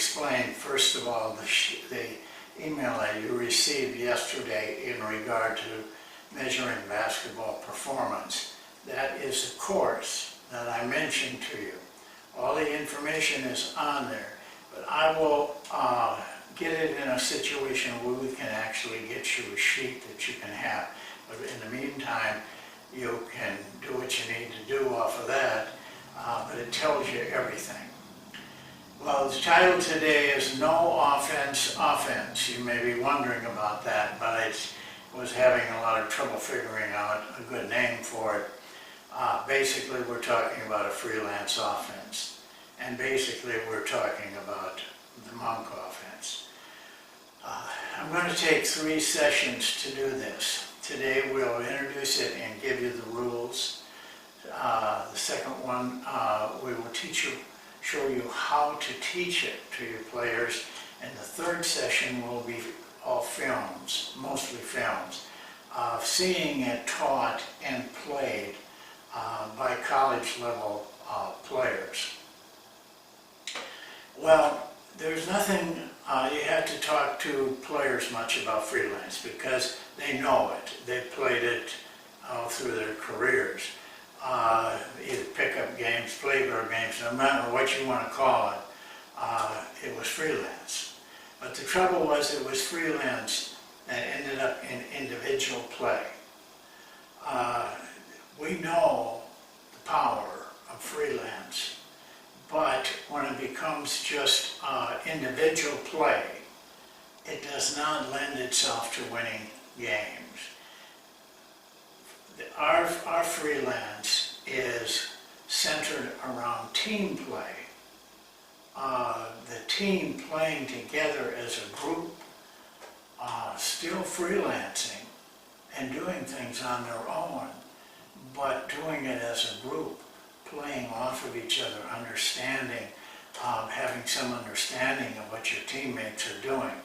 explain, first of all, the email that you received yesterday in regard to measuring basketball performance. That is the course that I mentioned to you. All the information is on there, but I will get it in a situation where we can actually get you a sheet that you can have. But in the meantime, you can do what you need to do off of that, but it tells you everything. Well, the title today is No Offense, Offense. You may be wondering about that, but I was having a lot of trouble figuring out a good name for it. Basically, we're talking about a freelance offense, and basically we're talking about the Monk offense. I'm going to take 3 sessions to do this. Today we'll introduce it and give you the rules. The second one, we will show you how to teach it to your players, and the third session will be all films, mostly films, seeing it taught and played by college level players. Well, there's nothing you have to talk to players much about freelance because they know it. They've played it all through their careers. Either pickup games, playground games, no matter what you want to call it, it was freelance. But the trouble was it was freelance that ended up in individual play. We know the power of freelance, but when it becomes just individual play, it does not lend itself to winning games. Our freelance is centered around team play. The team playing together as a group, still freelancing and doing things on their own, but doing it as a group, playing off of each other, understanding, having some understanding of what your teammates are doing.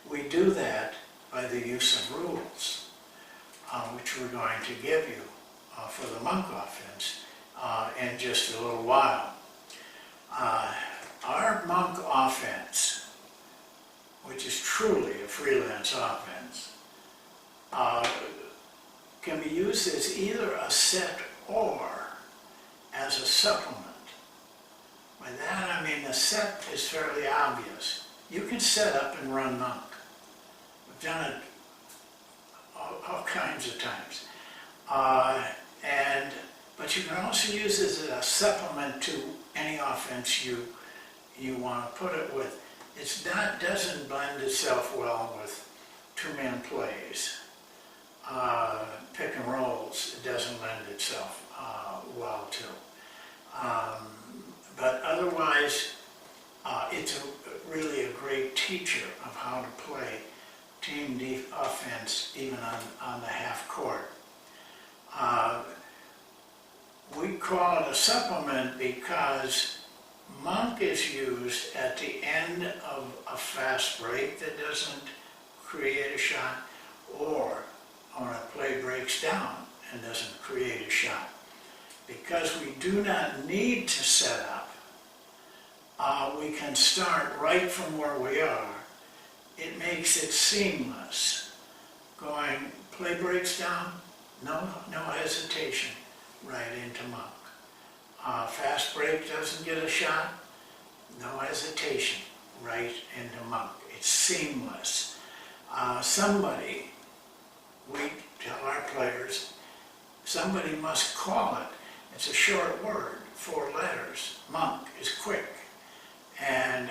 We do that by the use of rules, which we're going to give you for the Monk offense in just a little while. Our Monk offense, which is truly a freelance offense, can be used as either a set or as a supplement. By that I mean the set is fairly obvious. You can set up and run Monk. We've done it all kinds of times. But you can also use it as a supplement to any offense you want to put it with. Doesn't blend itself well with two-man plays. Pick and rolls, it doesn't lend itself well to. But otherwise, it's really a great teacher of how to play team offense even on the half court. We call it a supplement because Monk is used at the end of a fast break that doesn't create a shot, or when a play breaks down and doesn't create a shot. Because we do not need to set up, we can start right from where we are. It makes it seamless. Going, play breaks down, no hesitation, right into Monk. Fast break doesn't get a shot, no hesitation, right into Monk. It's seamless. We tell our players, somebody must call it. It's a short word, 4 letters. Monk is quick and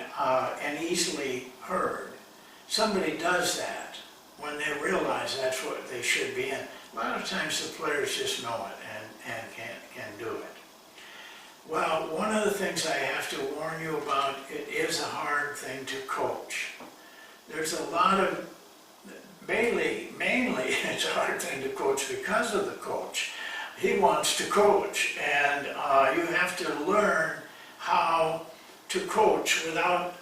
easily heard. Somebody does that when they realize that's what they should be in. A lot of times the players just know it and can do it. Well, one of the things I have to warn you about, it is a hard thing to coach. There's a lot of, mainly it's a hard thing to coach because of the coach. He wants to coach, and you have to learn how to coach without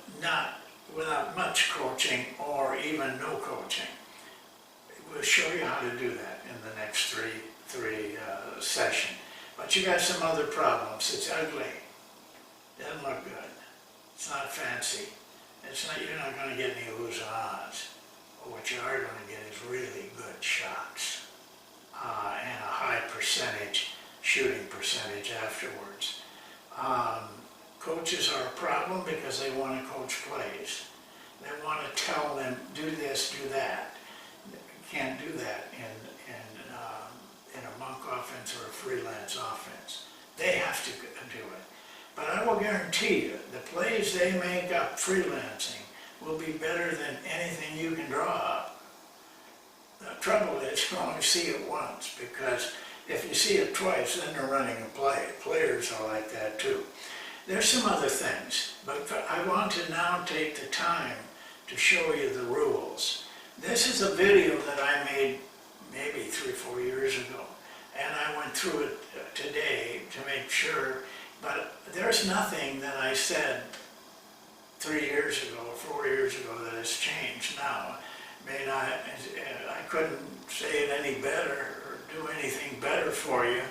much coaching or even no coaching. We'll show you how to do that in the next three session. But you got some other problems. It's ugly. Doesn't look good. It's not fancy. You're not going to get any oohs and ahs. What you are going to get is really good shots and a high percentage, shooting percentage afterwards. Coaches are a problem because they want to coach plays. They want to tell them, do this, do that. You can't do that in a monk offense or a freelance offense. They have to do it. But I will guarantee you, the plays they make up freelancing will be better than anything you can draw up. The trouble is you only see it once, because if you see it twice, then they're running a play. Players are like that too. There's some other things, but I want to now take the time to show you the rules. This is a video that I made maybe 3 or 4 years ago, and I went through it today to make sure, but there's nothing that I said 3 years ago or 4 years ago that has changed now. I couldn't say it any better or do anything better for you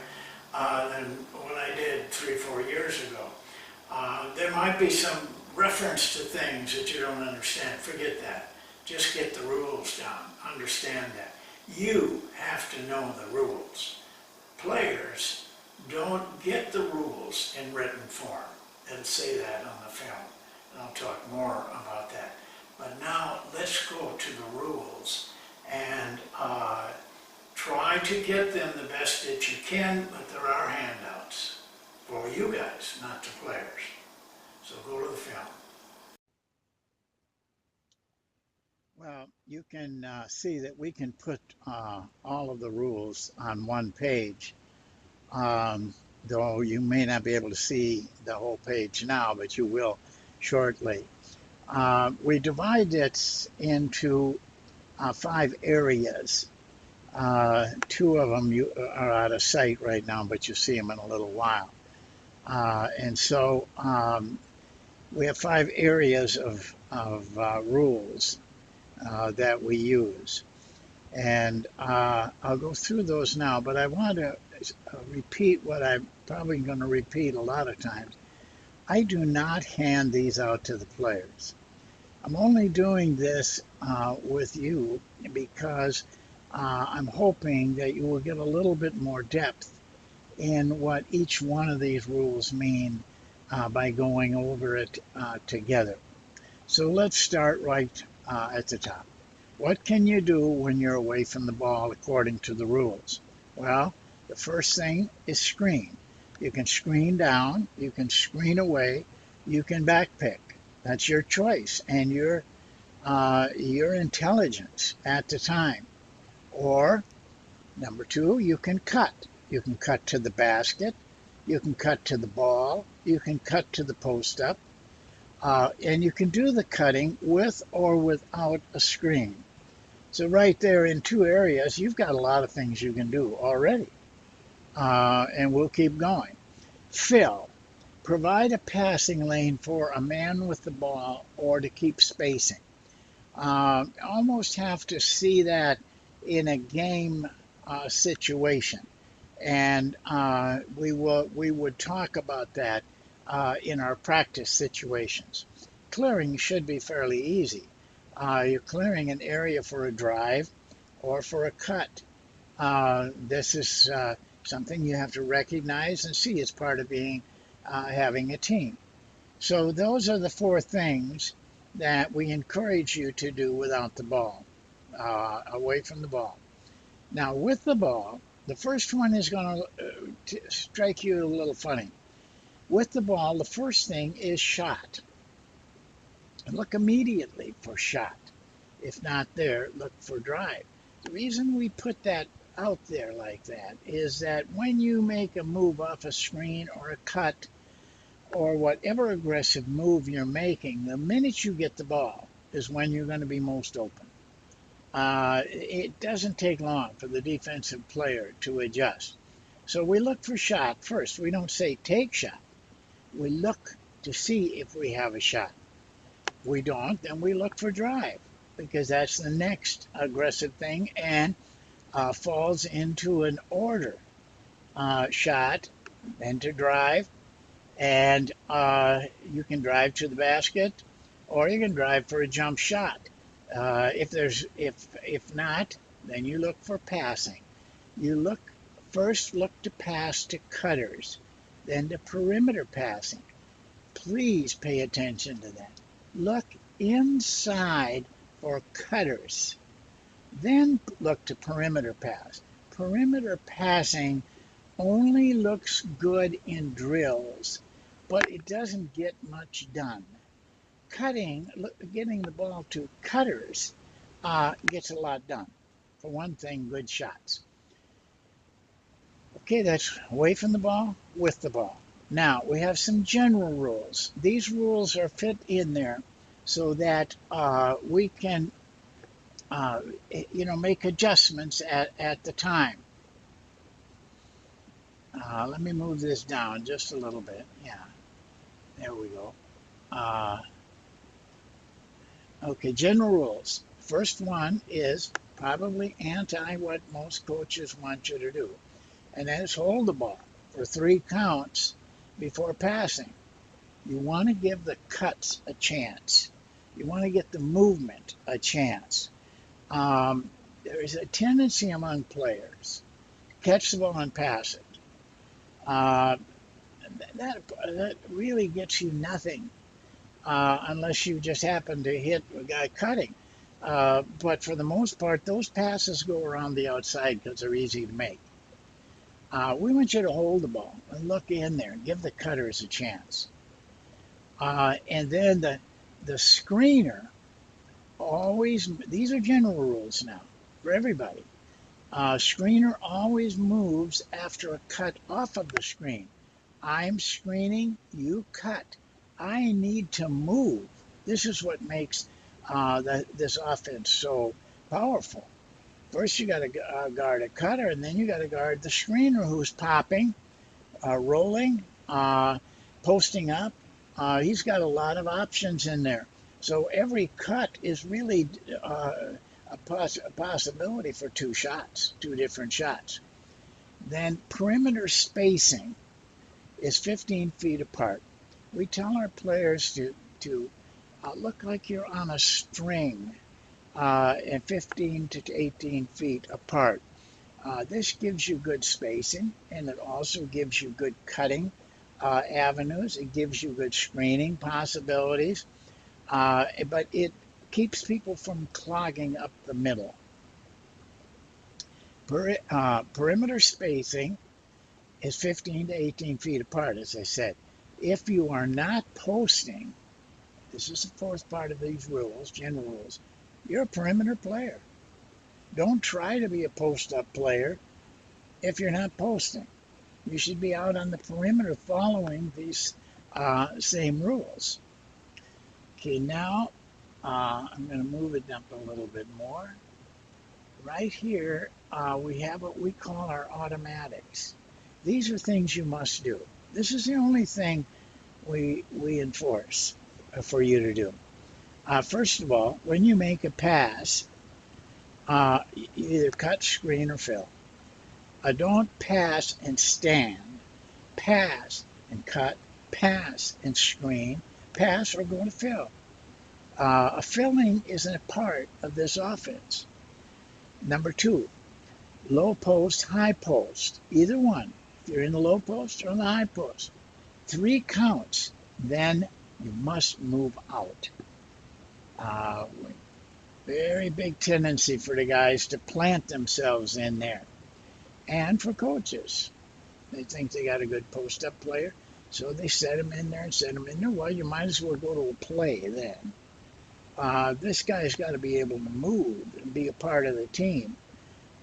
than what I did 3 or 4 years ago. There might be some reference to things that you don't understand. Forget that. Just get the rules down. Understand that. You have to know the rules. Players don't get the rules in written form. It'll say that on the film. And I'll talk more about that. But now let's go to the rules and try to get them the best that you can, but there are handouts for you guys, not the players. So go to the film. Well, you can see that we can put all of the rules on one page, though you may not be able to see the whole page now, but you will shortly. We divide it into 5 areas. 2 of them are out of sight right now, but you'll see them in a little while. And so we have 5 areas of rules that we use. And I'll go through those now, but I want to repeat what I'm probably going to repeat a lot of times. I do not hand these out to the players. I'm only doing this with you because I'm hoping that you will get a little bit more depth in what each one of these rules mean by going over it together. So let's start right at the top. What can you do when you're away from the ball according to the rules? Well, the first thing is screen. You can screen down, you can screen away, you can backpick. That's your choice and your intelligence at the time. Or number 2, you can cut. You can cut to the basket, you can cut to the ball, you can cut to the post up, and you can do the cutting with or without a screen. So right there in 2 areas, you've got a lot of things you can do already. And we'll keep going. Fill. Provide a passing lane for a man with the ball or to keep spacing. Almost have to see that in a game situation. And we would talk about that in our practice situations. Clearing should be fairly easy. You're clearing an area for a drive or for a cut. This is something you have to recognize and see as part of being having a team. So those are the 4 things that we encourage you to do without the ball, away from the ball. Now with the ball, the first one is going to strike you a little funny. With the ball, the first thing is shot. Look immediately for shot. If not there, look for drive. The reason we put that out there like that is that when you make a move off a screen or a cut or whatever aggressive move you're making, the minute you get the ball is when you're going to be most open. It doesn't take long for the defensive player to adjust. So we look for shot first. We don't say take shot. We look to see if we have a shot. If we don't, then we look for drive, because that's the next aggressive thing and falls into an order. Shot, then to drive, and you can drive to the basket, or you can drive for a jump shot. If not, then you look for passing. You look to pass to cutters, then to perimeter passing. Please pay attention to that. Look inside for cutters, then look to perimeter pass. Perimeter passing only looks good in drills, but it doesn't get much done. Cutting, getting the ball to cutters gets a lot done. For one thing, good shots. Okay, that's away from the ball, with the ball. Now, we have some general rules. These rules are fit in there so that we can, make adjustments at the time. Let me move this down just a little bit. Yeah, there we go. Uh, okay, general rules. First one is probably anti what most coaches want you to do, and that is hold the ball for 3 counts before passing. You want to give the cuts a chance. You want to get the movement a chance. There is a tendency among players to catch the ball and pass it. Uh, that really gets you nothing unless you just happen to hit a guy cutting. But for the most part, those passes go around the outside because they're easy to make. We want you to hold the ball and look in there and give the cutters a chance. And then the screener always, these are general rules now for everybody. Screener always moves after a cut off of the screen. I'm screening, you cut. I need to move. This is what makes this offense so powerful. First, you got to guard a cutter, and then you got to guard the screener who's popping, rolling, posting up. He's got a lot of options in there. So every cut is really a possibility for 2 shots, 2 different shots. Then perimeter spacing is 15 feet apart. We tell our players to look like you're on a string and 15 to 18 feet apart. This gives you good spacing, and it also gives you good cutting avenues. It gives you good screening possibilities, but it keeps people from clogging up the middle. Perimeter spacing is 15 to 18 feet apart, as I said. If you are not posting, this is the 4th part of these rules, general rules, you're a perimeter player. Don't try to be a post-up player if you're not posting. You should be out on the perimeter following these same rules. Okay, now I'm going to move it up a little bit more. Right here, we have what we call our automatics. These are things you must do. This is the only thing we enforce for you to do. First of all, when you make a pass, you either cut, screen, or fill. Don't pass and stand. Pass and cut, pass and screen, pass or go to fill. A filling isn't a part of this offense. Number 2, low post, high post, either one. If you're in the low post or in the high post, 3 counts, then you must move out. Very big tendency for the guys to plant themselves in there. And for coaches, they think they got a good post-up player, so they set him in there and set him in there. Well, you might as well go to a play then. This guy's got to be able to move and be a part of the team.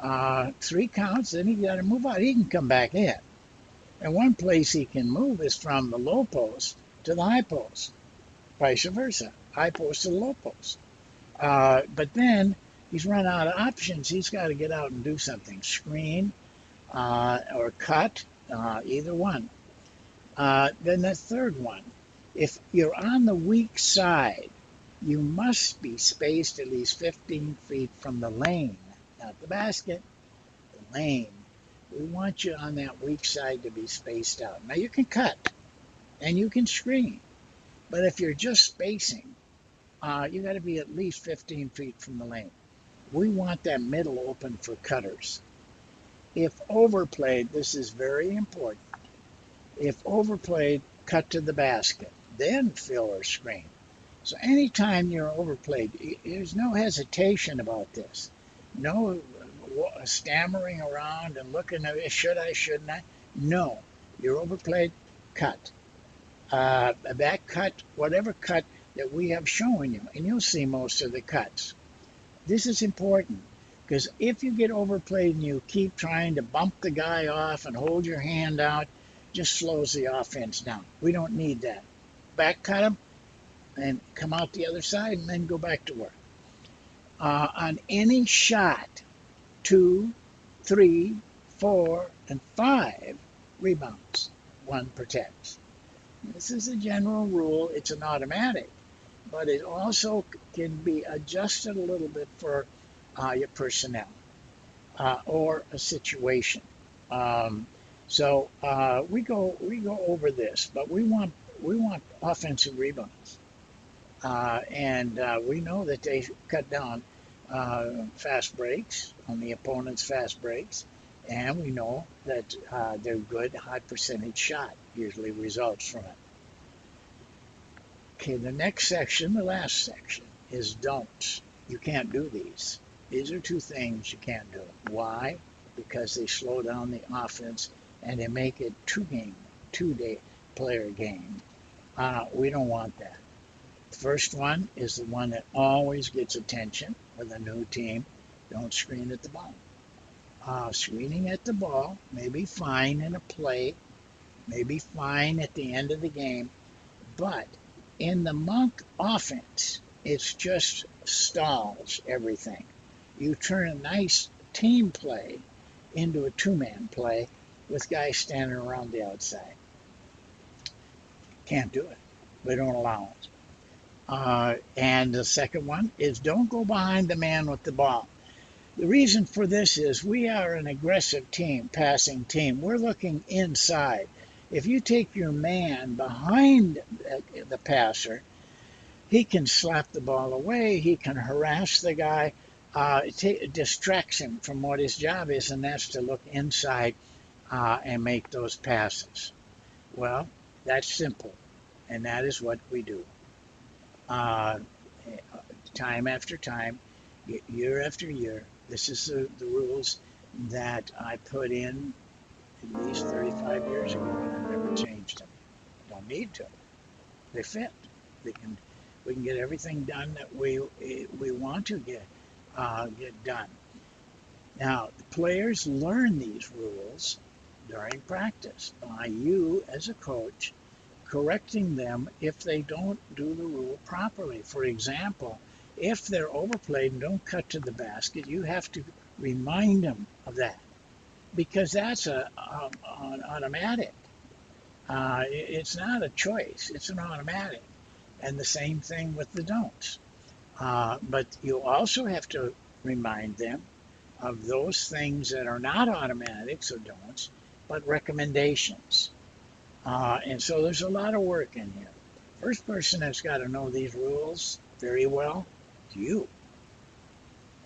3 counts, then he got to move out. He can come back in. And one place he can move is from the low post to the high post, vice versa, high post to the low post. But then he's run out of options. He's got to get out and do something, screen or cut, either one. Then the third one, if you're on the weak side, you must be spaced at least 15 feet from the lane, not the basket, the lane. We want you on that weak side to be spaced out. Now you can cut and you can screen, but if you're just spacing, you got to be at least 15 feet from the lane. We want that middle open for cutters. If overplayed, this is very important. If overplayed, cut to the basket, then fill or screen. So anytime you're overplayed, there's no hesitation about this. No stammering around and looking at should I, shouldn't I? No, you're overplayed, cut. That cut, whatever cut that we have shown you, and you'll see most of the cuts. This is important because if you get overplayed and you keep trying to bump the guy off and hold your hand out, just slows the offense down. We don't need that. Back cut him and come out the other side and then go back to work. On any shot, 2, 3, 4, and 5 rebounds, 1 protects. This is a general rule. It's an automatic, but it also can be adjusted a little bit for your personnel or a situation. So we go over this, but we want offensive rebounds, and we know that they cut down fast breaks on the opponent's fast breaks, and we know that their good high percentage shot usually results from it. Okay, the next section, the last section, is don'ts. You can't do these. These are 2 things you can't do. Why? Because they slow down the offense and they make it 2-day player game. We don't want that. The first one is the one that always gets attention with a new team. Don't screen at the ball. Screening at the ball may be fine in a play, may be fine at the end of the game, but in the Monk offense, it's just stalls everything. You turn a nice team play into a 2-man play with guys standing around the outside. Can't do it. We don't allow it. And the second one is don't go behind the man with the ball. The reason for this is we are an aggressive team, passing team. We're looking inside. If you take your man behind the passer, he can slap the ball away. He can harass the guy. It distracts him from what his job is, and that's to look inside and make those passes. Well, that's simple, and that is what we do. Time after time, year after year, this is the rules that I put in at least 35 years ago, and I've never changed them. Don't need to. They fit. We can get everything done that we want to get done. Now, the players learn these rules during practice by you as a coach correcting them if they don't do the rule properly. For example, if they're overplayed and don't cut to the basket, you have to remind them of that because that's an automatic. It's not a choice, it's an automatic. And the same thing with the don'ts. But you also have to remind them of those things that are not automatics or don'ts, but recommendations. And so there's a lot of work in here. First person that's got to know these rules very well is you.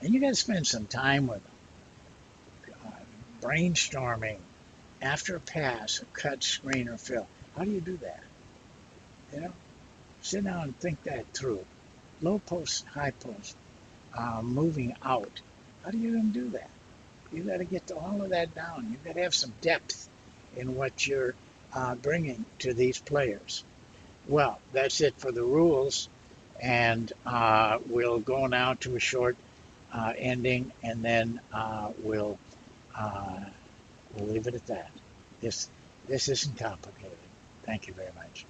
And you got to spend some time with them. Brainstorming after a pass, a cut, screen, or fill. How do you do that? You know, sit down and think that through. Low post, high post, moving out. How do you even do that? You got to get all of that down. You got to have some depth in what you're bringing to these players. Well, that's it for the rules, and we'll go now to a short ending, and then we'll leave it at that. This isn't complicated. Thank you very much.